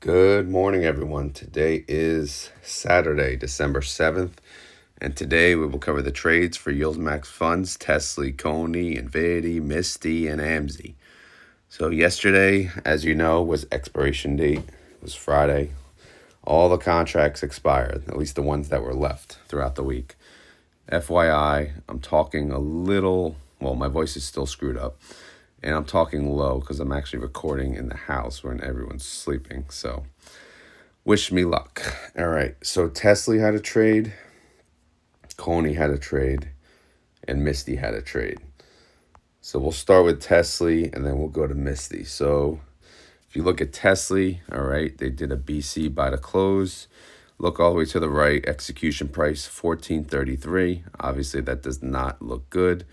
Good morning, everyone. Today is Saturday, December 7th, and today we will cover the trades for YieldMax funds, Tesley, Cony, NVDY, Misty, and AMZY. So yesterday, as you know, was expiration date. It was Friday. All the contracts expired, at least the ones that were left throughout the week. FYI, I'm talking a little, well, my voice is still screwed up. And I'm talking low because I'm actually recording in the house when everyone's sleeping. So wish me luck. All right. So Tesley had a trade, Cony had a trade, and Misty had a trade. So we'll start with Tesley and then we'll go to Misty. So if you look at Tesley, all right, they did a BC by the close. Look all the way to the right, execution price 14.33. Obviously, that does not look good.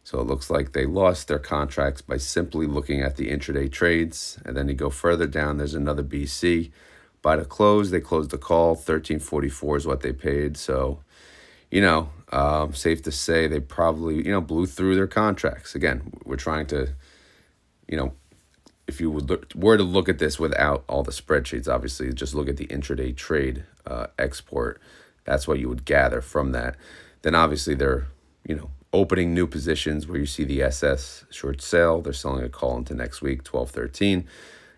So it looks like they lost their contracts by simply looking at the intraday trades. And then you go further down, there's another BC. By the close, they closed the call. 13.44 is what they paid. So, safe to say they probably, blew through their contracts. Again, we're trying to, if you were to look at this without all the spreadsheets, obviously, just look at the intraday trade export. That's what you would gather from that. Then obviously they're, opening new positions where you see the SS short sale. They're selling a call into next week, 12.13.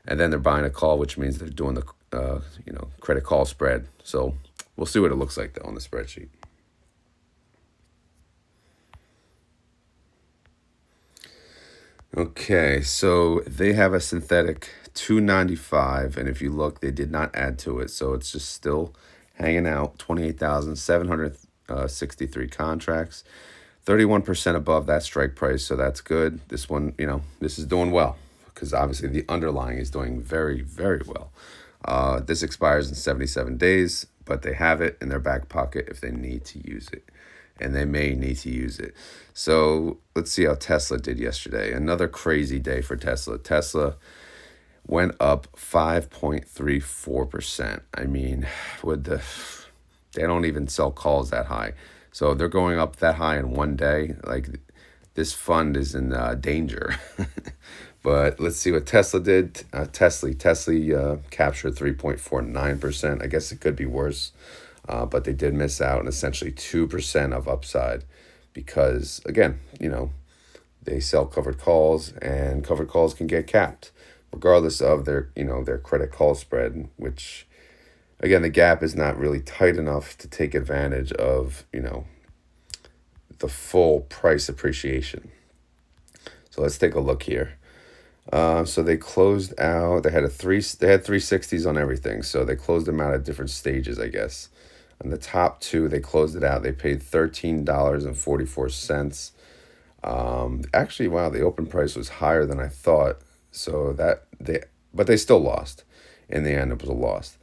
And then they're buying a call, which means they're doing the, credit call spread. So we'll see what it looks like, though, on the spreadsheet. Okay, so they have a synthetic 295. And if you look, they did not add to it. So it's just still hanging out, 28,763 contracts. 31% above that strike price, so that's good. This one, this is doing well because obviously the underlying is doing very, very well. This expires in 77 days, but they have it in their back pocket if they need to use it, and they may need to use it. So let's see how Tesla did yesterday. Another crazy day for Tesla. Tesla went up 5.34%. I mean, they don't even sell calls that high. So they're going up that high in one day. Like, this fund is in danger. But let's see what Tesla did. Tesley captured 3.49%. I guess it could be worse. But they did miss out on essentially 2% of upside because, again, they sell covered calls, and covered calls can get capped regardless of their credit call spread, which, again, the gap is not really tight enough to take advantage of, the full price appreciation. So let's take a look here. So they closed out. They had 360s on everything. So they closed them out at different stages, I guess. On the top two, they closed it out. They paid $13.44. Actually, wow, the open price was higher than I thought. So but they still lost. In the end, it was a loss.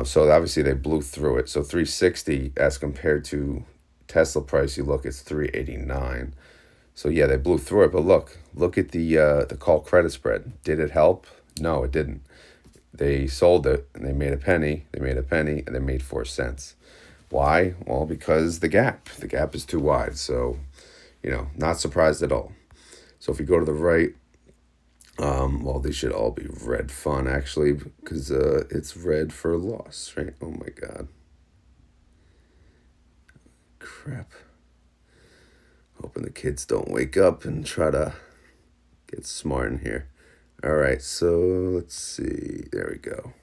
So obviously they blew through it. So 360 as compared to Tesla price, you look, it's 389. So yeah, they blew through it. But look at the call credit spread. Did it help? No, it didn't. They sold it and they made a penny. They made a penny and they made 4 cents. Why? Well, because the gap is too wide. So, not surprised at all. So if you go to the right, well, these should all be red fun, actually, because it's red for loss, right? Oh, my God. Crap. Hoping the kids don't wake up and try to get smart in here. All right, so let's see. There we go.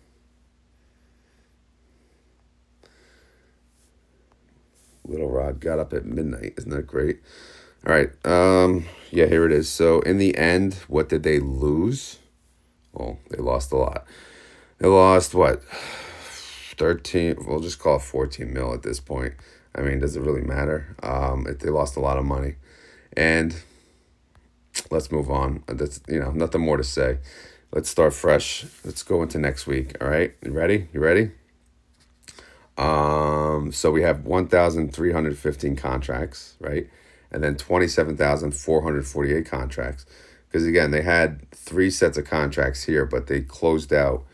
Little Rod got up at midnight. Isn't that great? All right. Yeah, here it is. So in the end, what did they lose? Well, they lost a lot. They lost what? 13, we'll just call it 14 mil at this point. I mean, does it really matter? They lost a lot of money. And let's move on. That's, nothing more to say. Let's start fresh. Let's go into next week. All right. You ready? So we have 1,315 contracts, right? And then 27,448 contracts. Because, again, they had 3 sets of contracts here, but they closed out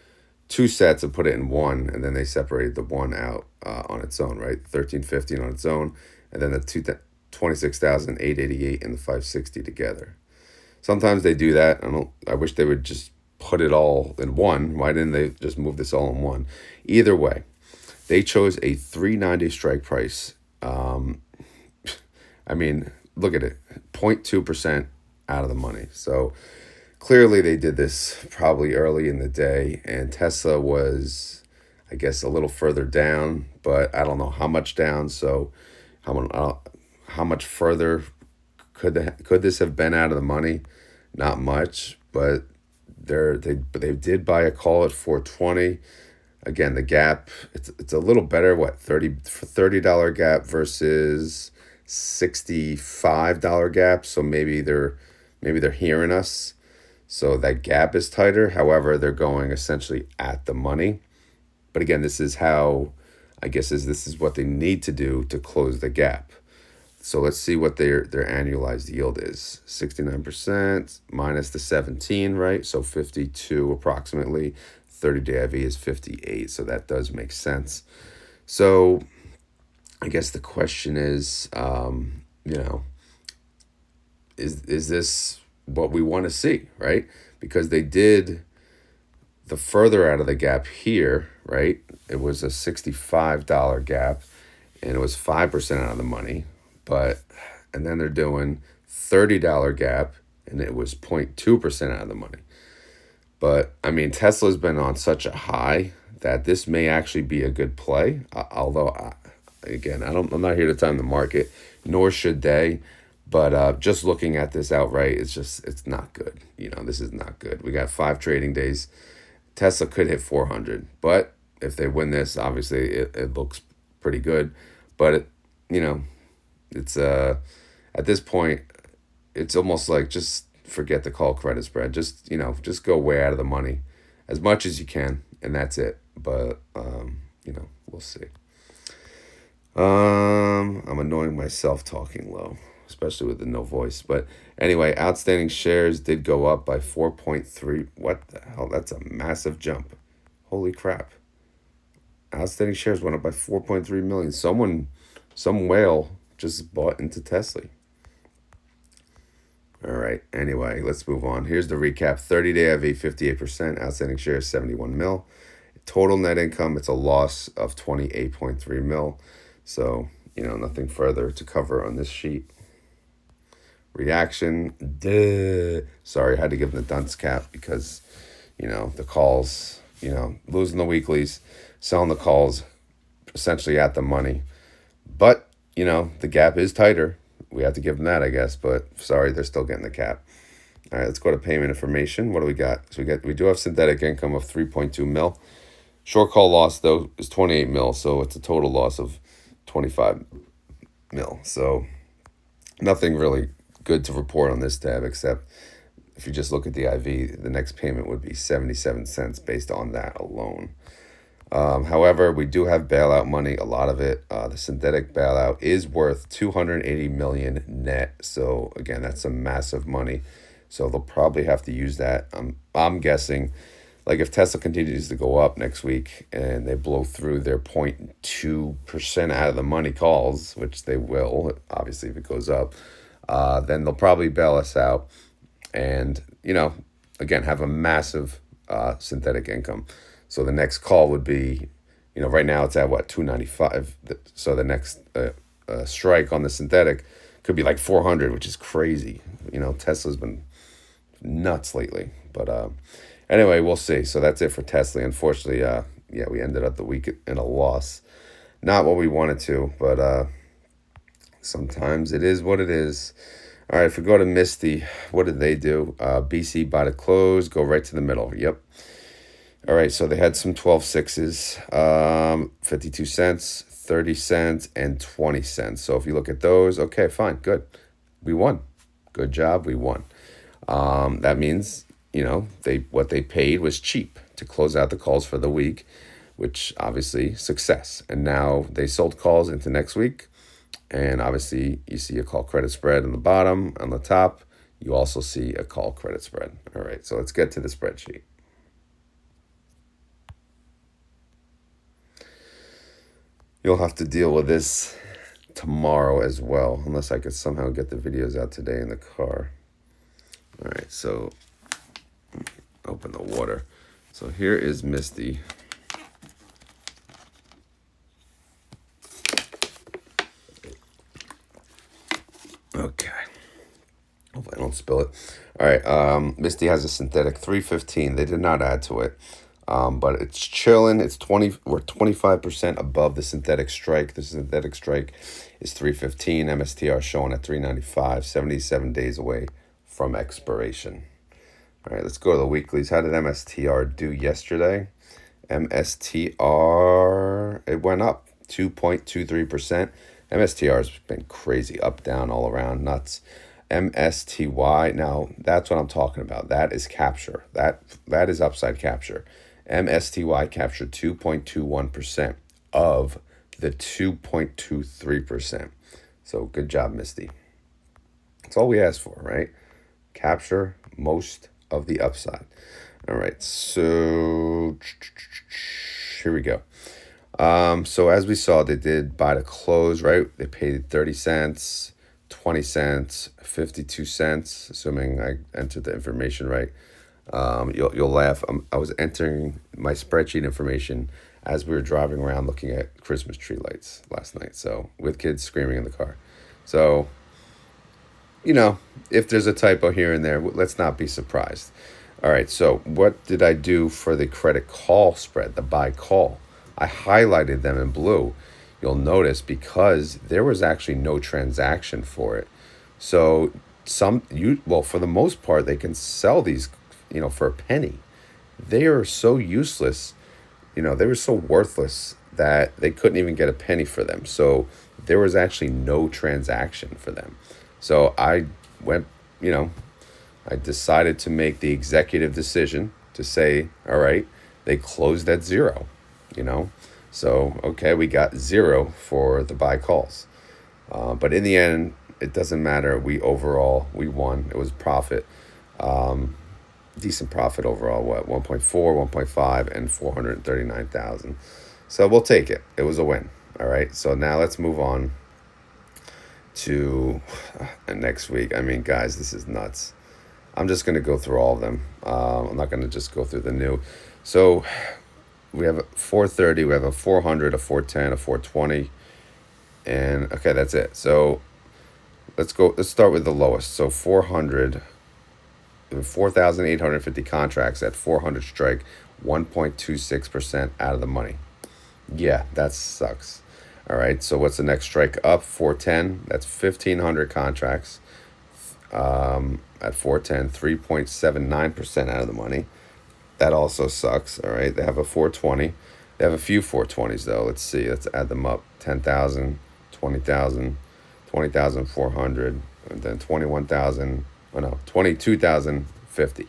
2 sets and put it in one, and then they separated the one out on its own, right? 1,315 on its own, and then the 26,888 and the 560 together. Sometimes they do that. I wish they would just put it all in one? Why didn't they just move this all in one? Either way, they chose a 390 strike price. I mean, look at it, 0.2% out of the money. So clearly they did this probably early in the day, and Tesla was, I guess, a little further down, but I don't know how much down. So how much further could this have been out of the money? Not much, but they did buy a call at 420. Again, the gap, it's a little better. What, $30 gap versus $65 gap. So maybe they're hearing us. So that gap is tighter. However, they're going essentially at the money. But again, this is how, I guess, this is what they need to do to close the gap. So let's see what their annualized yield is. 69% minus the 17, right? So 52 approximately. 30-day IV is 58, so that does make sense. So I guess the question is, is this what we want to see, right? Because they did the further out of the gap here, right? It was a $65 gap, and it was 5% out of the money. And then they're doing $30 gap, and it was 0.2% out of the money. But I mean, Tesla's been on such a high that this may actually be a good play. Although, again, I'm not here to time the market, nor should they. But just looking at this outright, it's not good. This is not good. We got 5 trading days. Tesla could hit 400, but if they win this, obviously it looks pretty good. But it's at this point, it's almost like just forget the call credit spread. Just go way out of the money as much as you can, and that's it. But we'll see. I'm annoying myself talking low, especially with the no voice. But anyway, outstanding shares did go up by 4.3. What the hell? That's a massive jump. Holy crap. Outstanding shares went up by 4.3 million. Some whale just bought into Tesley. All right. Anyway, let's move on. Here's the recap. 30-day IV, 58%. Outstanding shares, 71 mil. Total net income, it's a loss of 28.3 mil. So, nothing further to cover on this sheet. Reaction, sorry, I had to give them the dunce cap because, the calls, losing the weeklies, selling the calls, essentially at the money. But, the gap is tighter. We have to give them that, I guess. But sorry, they're still getting the cap. All right, let's go to payment information. What do we got? So we do have synthetic income of 3.2 mil. Short call loss, though, is 28 mil. So it's a total loss of 25 mil. So nothing really good to report on this tab, except if you just look at the IV, the next payment would be 77 cents based on that alone. However, we do have bailout money, a lot of it. The synthetic bailout is worth 280 million net. So again, that's some massive money. So they'll probably have to use that. I'm guessing, like if Tesla continues to go up next week and they blow through their 0.2% out of the money calls, which they will, obviously, if it goes up, then they'll probably bail us out and, again, have a massive synthetic income. So the next call would be, right now it's at what, 295. So the next strike on the synthetic could be like 400, which is crazy. Tesla's been nuts lately. But anyway, we'll see. So that's it for Tesley. Unfortunately, we ended up the week in a loss. Not what we wanted to, but sometimes it is what it is. All right, if we go to Misty, what did they do? BC by the close, go right to the middle. Yep. All right, so they had some 12 sixes, 52 cents, 30 cents, and 20 cents. So if you look at those, okay, fine, good. We won. Good job, we won. That means, what they paid was cheap to close out the calls for the week, which obviously success. And now they sold calls into next week. And obviously you see a call credit spread on the bottom. On the top, you also see a call credit spread. All right, so let's get to the spreadsheet. You'll have to deal with this tomorrow as well, unless I could somehow get the videos out today in the car. All right, so open the water. So here is Misty. Okay. Hope I don't spill it. All right. Misty has a synthetic 315. They did not add to it. But it's chilling. We're 25% above the synthetic strike. The synthetic strike is 315. MSTR showing at 395, 77 days away from expiration. All right, let's go to the weeklies. How did MSTR do yesterday? MSTR, it went up 2.23%. MSTR has been crazy, up, down, all around, nuts. MSTY, now that's what I'm talking about. That is capture. That is upside capture. MSTY captured 2.21% of the 2.23%. So good job, Misty. That's all we asked for, right? Capture most of the upside. All right, so here we go. So as we saw, they did buy to close, right? They paid 30 cents, 20 cents, 52 cents, assuming I entered the information right. You'll laugh. I was entering my spreadsheet information as we were driving around looking at Christmas tree lights last night. So with kids screaming in the car. So, if there's a typo here and there, let's not be surprised. All right. So what did I do for the credit call spread, the buy call? I highlighted them in blue. You'll notice because there was actually no transaction for it. So for the most part, they can sell these, for a penny. They are so useless, they were so worthless that they couldn't even get a penny for them. So there was actually no transaction for them. So I went, I decided to make the executive decision to say, all right, they closed at zero, So, okay, we got zero for the buy calls. But in the end, it doesn't matter. We won. It was profit. Decent profit overall. 1.4, 1.5, and 439,000. So we'll take it. It was a win. All right. So now let's move on to next week. I mean, guys, this is nuts. I'm just going to go through all of them. I'm not going to just go through the new. So we have a 430, we have a 400, a 410, a 420. And okay, that's it. So let's start with the lowest. So 4,850 contracts at 400 strike, 1.26% out of the money. Yeah, that sucks. All right, so what's the next strike up? 410, that's 1,500 contracts at 410, 3.79% out of the money. That also sucks. All right, they have a 420. They have a few 420s though. Let's see. Let's add them up. 10,000, 20,000, 20,400, and then 21,000. Oh no, 22,050.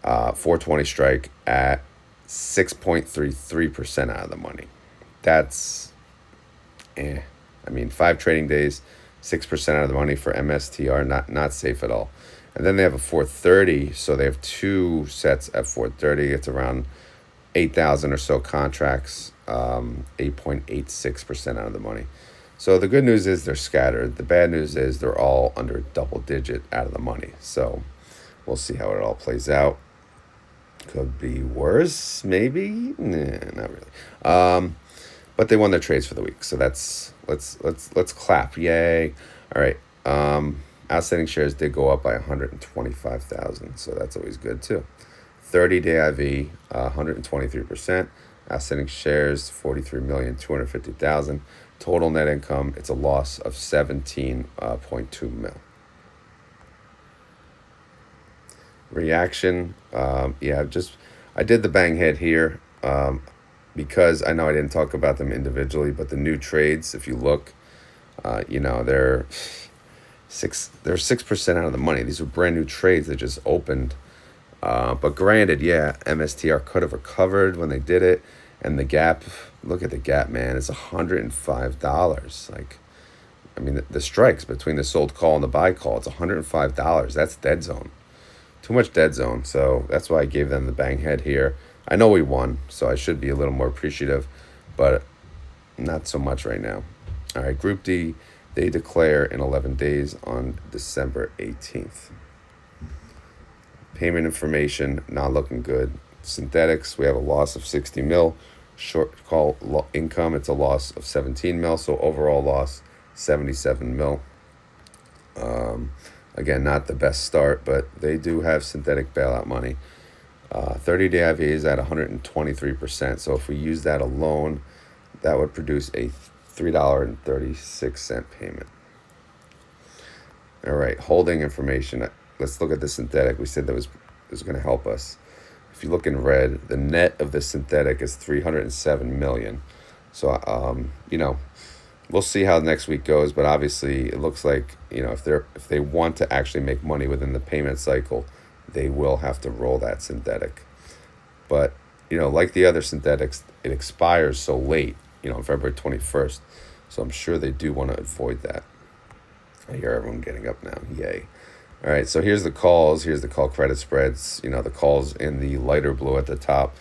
420 strike at 6.33% out of the money. That's, I mean, 5 trading days, 6% out of the money for MSTR. Not safe at all. And then they have a 430, so they have 2 sets at 430. It's around 8,000 or so contracts, 8.86% out of the money. So the good news is they're scattered. The bad news is they're all under double digit out of the money. So we'll see how it all plays out. Could be worse, maybe. Nah, not really. But they won their trades for the week, so let's clap. Yay! All right. Outstanding shares did go up by 125,000, so that's always good too. 30-day IV, 123%. Outstanding shares, 43,250,000. Total net income, it's a loss of 17.2 mil. Reaction, I did the bang head here because I know I didn't talk about them individually, but the new trades, if you look, they're 6% out of the money. These are brand new trades that just opened. But granted, MSTR could have recovered when they did it. And the gap, look at the gap, man. It's $105. Like, I mean, the strikes between the sold call and the buy call, it's $105. That's dead zone. Too much dead zone. So that's why I gave them the bang head here. I know we won, so I should be a little more appreciative, but not so much right now. All right, Group D, they declare in 11 days on December 18th. Payment information, not looking good. Synthetics, we have a loss of 60 mil. Short call income, it's a loss of 17 mil. So overall loss, 77 mil. Again, not the best start, but they do have synthetic bailout money. 30-day IV is at 123%. So if we use that alone, that would produce a $3.36 payment. All right, holding information. Let's look at the synthetic. We said that was going to help us. If you look in red, the net of the synthetic is 307 million. So we'll see how next week goes, but obviously it looks like, if they want to actually make money within the payment cycle, they will have to roll that synthetic. But, like the other synthetics, it expires so late, on February 21st. So I'm sure they do want to avoid that. I hear everyone getting up now. Yay. All right, so here's the calls. Here's the call credit spreads. The calls in the lighter blue at the top.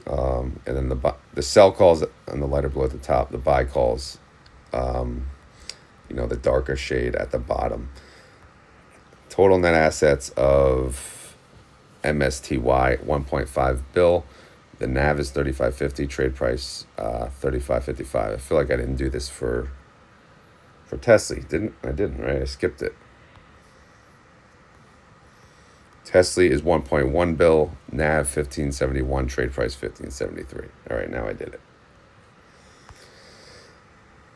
And then the sell calls on the lighter blue at the top. The buy calls, the darker shade at the bottom. Total net assets of MSTY, 1.5 bill. The NAV is 35.50. Trade price, 35.55. I feel like I didn't do this for Tesley. I didn't, right? I skipped it. Tesley is 1.1 bill, NAV 1571, trade price 1573. All right, now I did it.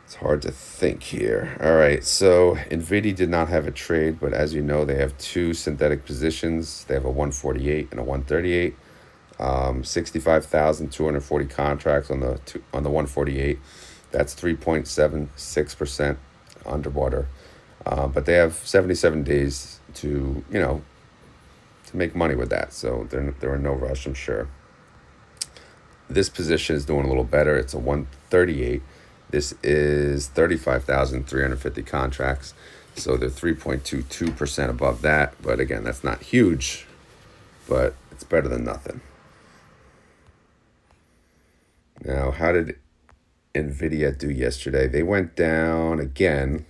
It's hard to think here. All right, so Nvidia did not have a trade, but as you know, they have two synthetic positions. They have a 148 and a 138. 65,240 contracts on the 148. That's 3.76% underwater. But they have 77 days to make money with that. So they're in no rush, I'm sure. This position is doing a little better. It's a 138. This is 35,350 contracts. So they're 3.22% above that. But again, that's not huge, but it's better than nothing. Now, how did Nvidia do yesterday? They went down again.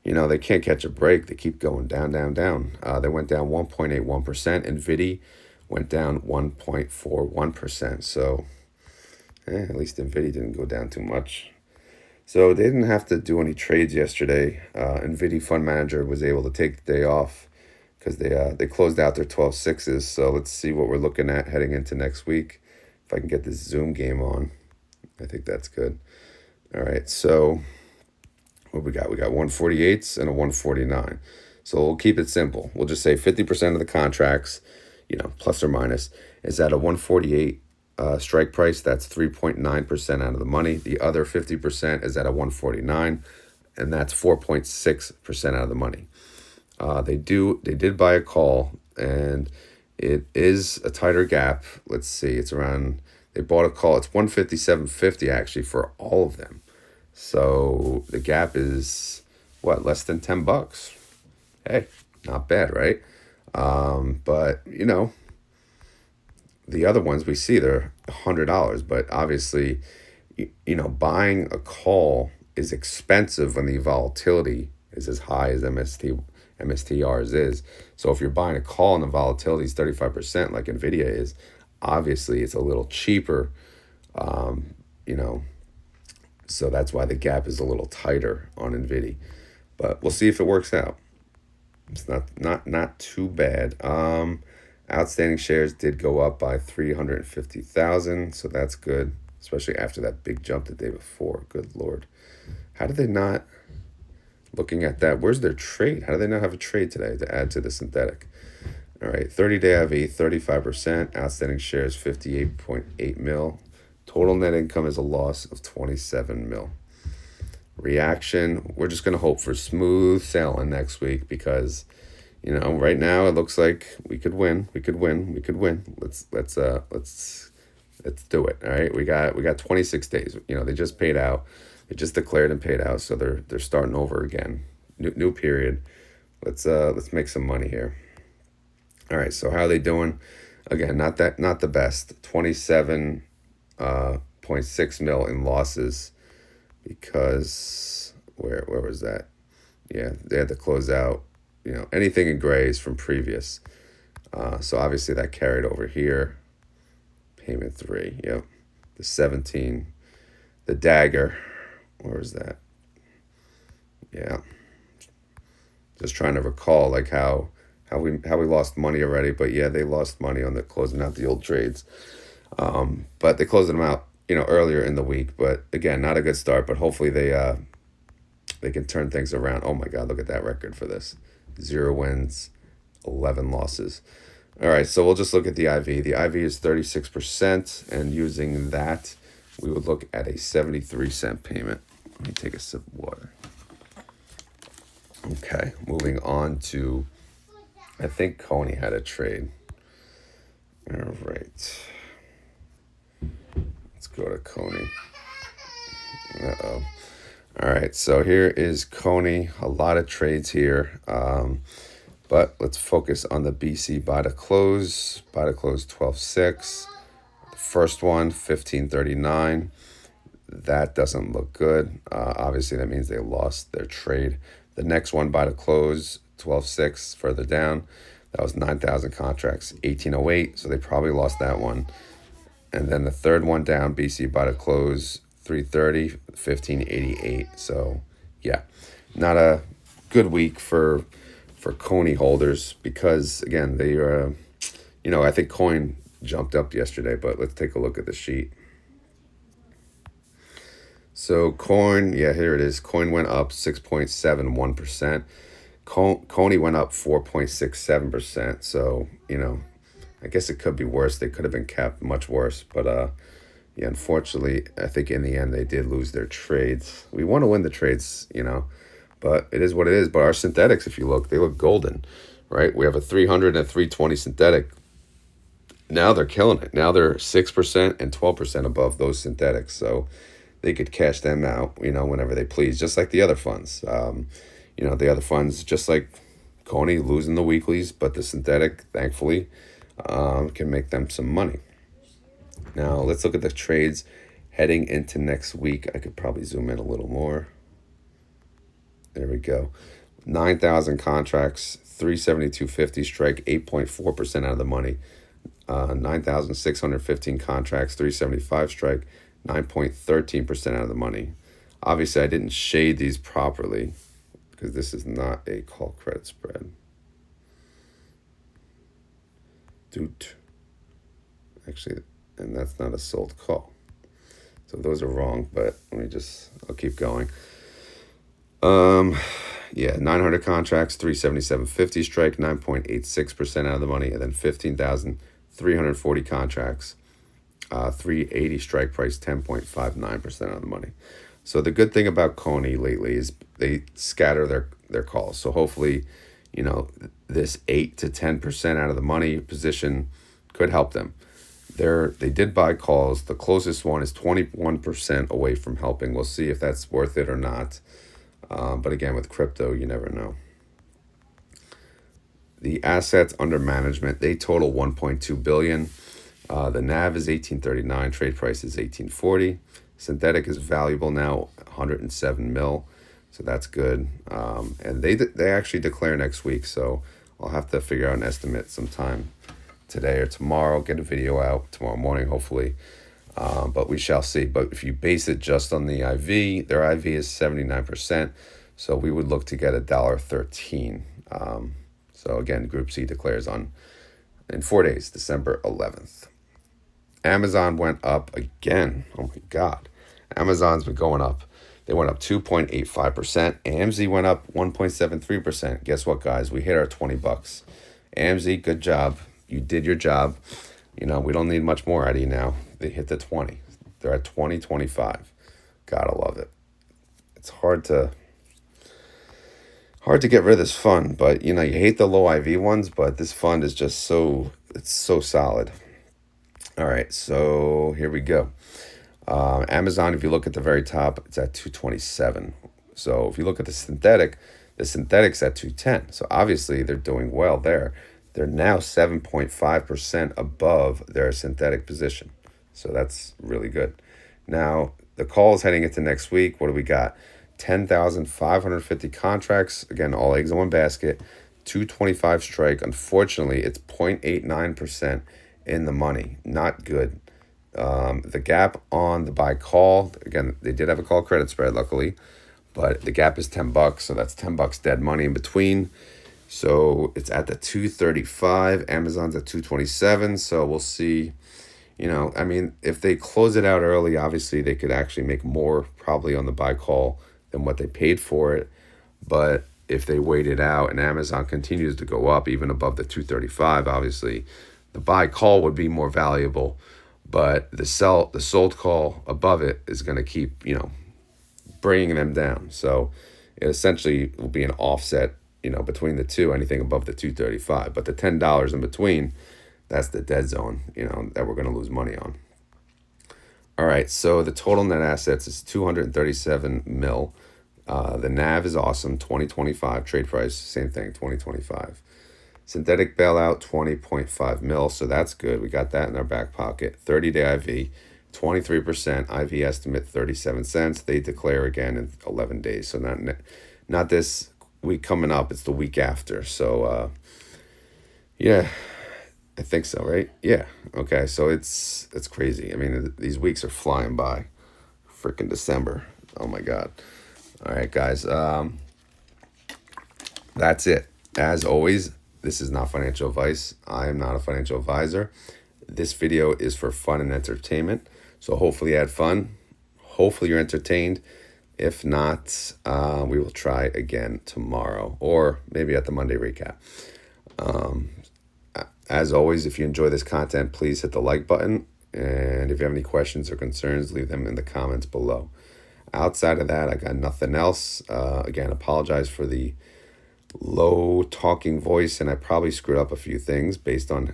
They can't catch a break. They keep going down, down, down. They went down 1.81%. NVDY went down 1.41%. So at least NVDY didn't go down too much. So they didn't have to do any trades yesterday. NVDY fund manager was able to take the day off because they closed out their 12 sixes. So let's see what we're looking at heading into next week. If I can get this Zoom game on, I think that's good. All right, so what we got? We got 148s and a 149. So we'll keep it simple. We'll just say 50% of the contracts, plus or minus, is at a 148 strike price. That's 3.9% out of the money. The other 50% is at a 149, and that's 4.6% out of the money. They did buy a call, and it is a tighter gap. Let's see, they bought a call. It's 157.50 actually for all of them. So the gap is less than $10. Hey, not bad, right? But the other ones we see they're $100, but obviously, buying a call is expensive when the volatility is as high as MSTR's is. So if you're buying a call and the volatility is 35%, like Nvidia is, obviously it's a little cheaper. So that's why the gap is a little tighter on Nvidia. But we'll see if it works out. It's not too bad. Outstanding shares did go up by 350,000, so that's good, especially after that big jump the day before. Good Lord. How did they not, looking at that, where's their trade? How do they not have a trade today to add to the synthetic? All right, 30-day IV, 35%. Outstanding shares, 58.8 mil. Total net income is a loss of 27 mil. Reaction, we're just going to hope for smooth sailing next week because, right now it looks like we could win. Let's do it. All right, we got 26 days. They just paid out. They just declared and paid out, so they're starting over again. New period. Let's make some money here. All right, so how are they doing? Again, not the best. 27.6 mil in losses because where was that? Yeah, they had to close out. Anything in gray is from previous. So obviously that carried over here. Payment 3, yep. The 17, the dagger. Where is that? Yeah. Just trying to recall like how we lost money already, but yeah, they lost money on the closing out the old trades. But they closed them out, earlier in the week. But again, not a good start. But hopefully they can turn things around. Oh my God, look at that record for this: 0 wins, 11 losses. All right, so we'll just look at the IV. The IV is 36%, and using that, we would look at a 73-cent payment. Let me take a sip of water. Okay, moving on to, I think Cony had a trade. All right. Let's go to Cony. Uh-oh. All right, so here is Cony. A lot of trades here. But let's focus on the BC buy to close. Buy to close 12.6. The first one, 15.39. That doesn't look good. Obviously, that means they lost their trade. The next one, buy to close 12.6, further down. That was 9,000 contracts, 18.08. So they probably lost that one. And then the third one down, BC buy to close 3.30, 15.88. So yeah, not a good week for Cony holders because, again, they are, I think coin jumped up yesterday, but let's take a look at the sheet. So coin, yeah, here it is. Coin went up 6.71%. Cony went up 4.67%. So, I guess it could be worse. They could have been capped much worse. But, yeah, unfortunately, I think in the end they did lose their trades. We want to win the trades, but it is what it is. But our synthetics, if you look, they look golden, right? We have a 300 and a 320 synthetic. Now they're killing it. Now they're 6% and 12% above those synthetics. So they could cash them out, whenever they please, just like the other funds. The other funds, just like Cony, losing the weeklies, but the synthetic, thankfully, can make them some money. Now, let's look at the trades heading into next week. I could probably zoom in a little more. There we go. 9,000 contracts, 372.50 strike, 8.4% out of the money. 9,615 contracts, 375 strike, 9.13% out of the money. Obviously, I didn't shade these properly because this is not a call credit spread. Actually, and that's not a sold call. So those are wrong, but I'll keep going. Yeah, 900 contracts, 377.50 strike, 9.86% out of the money, and then 15,340 contracts, 380 strike price, 10.59% out of the money. So the good thing about Cony lately is they scatter their calls. So hopefully, this 8 to 10% out of the money position could help them. They did buy calls. The closest one is 21% away from helping. We'll see if that's worth it or not. But again, with crypto, you never know. The assets under management, they total 1.2 billion. The NAV is 1839. Trade price is 1840. Synthetic is valuable now, 107 mil. So that's good. And they actually declare next week. So I'll have to figure out an estimate sometime today or tomorrow. Get a video out tomorrow morning, hopefully. But we shall see. But if you base it just on the IV, their IV is 79%. So we would look to get $1.13. So again, Group C declares in 4 days, December 11th. Amazon went up again. Oh my God. Amazon's been going up. They went up 2.85%. AMZY went up 1.73%. Guess what, guys? We hit our $20. AMZY, good job. You did your job. We don't need much more out of you now. They hit the 20. They're at 20.25. Gotta love it. It's hard to get rid of this fund, but you hate the low IV ones, but this fund is just so solid. All right, so here we go. Amazon, if you look at the very top, it's at 227. So if you look at the synthetic's at 210. So obviously they're doing well there. They're now 7.5% above their synthetic position. So that's really good. Now, the calls heading into next week, what do we got? 10,550 contracts. Again, all eggs in one basket. 225 strike. Unfortunately, it's 0.89% in the money. Not good. The gap on the buy call, again, they did have a call credit spread, luckily, but the gap is $10, so that's $10 dead money in between. So it's at the 235. Amazon's at 227. So we'll see. I mean, if they close it out early, obviously they could actually make more probably on the buy call than what they paid for it. But if they wait it out and Amazon continues to go up even above the 235, obviously the buy call would be more valuable. But the sold call above it is going to keep, bringing them down. So it essentially will be an offset, between the two, anything above the 235. But the $10 in between, that's the dead zone, that we're going to lose money on. All right, so the total net assets is 237 mil. The NAV is awesome, 2025. Trade price, same thing, 2025. Synthetic bailout, 20.5 mil, so that's good. We got that in our back pocket. 30-day IV, 23%. IV estimate, 37 cents. They declare again in 11 days. So not this week coming up, it's the week after. So, yeah, I think so, right? Yeah, okay, so it's crazy. I mean, these weeks are flying by. Freaking December. Oh, my God. All right, guys, that's it. As always, this is not financial advice. I am not a financial advisor. This video is for fun and entertainment. So hopefully you had fun. Hopefully you're entertained. If not, we will try again tomorrow or maybe at the Monday recap. As always, if you enjoy this content, please hit the like button. And if you have any questions or concerns, leave them in the comments below. Outside of that, I got nothing else. Again, apologize for the low talking voice, and I probably screwed up a few things based on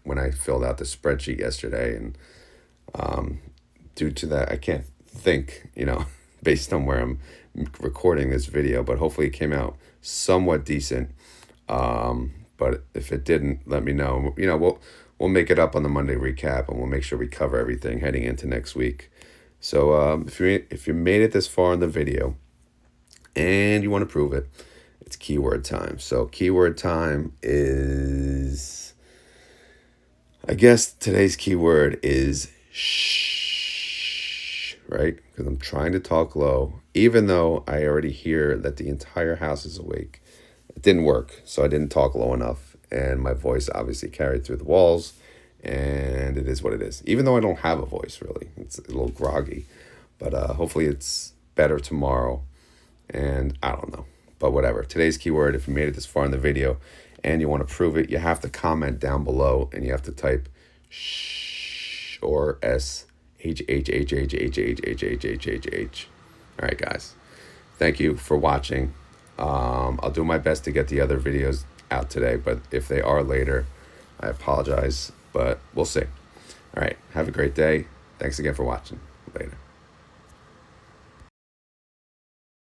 when I filled out the spreadsheet yesterday, and due to that I can't think based on where I'm recording this video, but hopefully it came out somewhat decent. But if it didn't, let me know. We'll make it up on the Monday recap, and we'll make sure we cover everything heading into next week. So if you made it this far in the video and you want to prove it, it's keyword time. So keyword time is, I guess today's keyword is shh, right? Because I'm trying to talk low, even though I already hear that the entire house is awake. It didn't work, so I didn't talk low enough, and my voice obviously carried through the walls, and it is what it is. Even though I don't have a voice, really. It's a little groggy, but hopefully it's better tomorrow, and I don't know. But whatever. Today's keyword, if you made it this far in the video and you want to prove it, you have to comment down below and you have to type shh or SHHHHHHHHHHH. All right, guys. Thank you for watching. I'll do my best to get the other videos out today, but if they are later, I apologize, but we'll see. All right. Have a great day. Thanks again for watching. Later.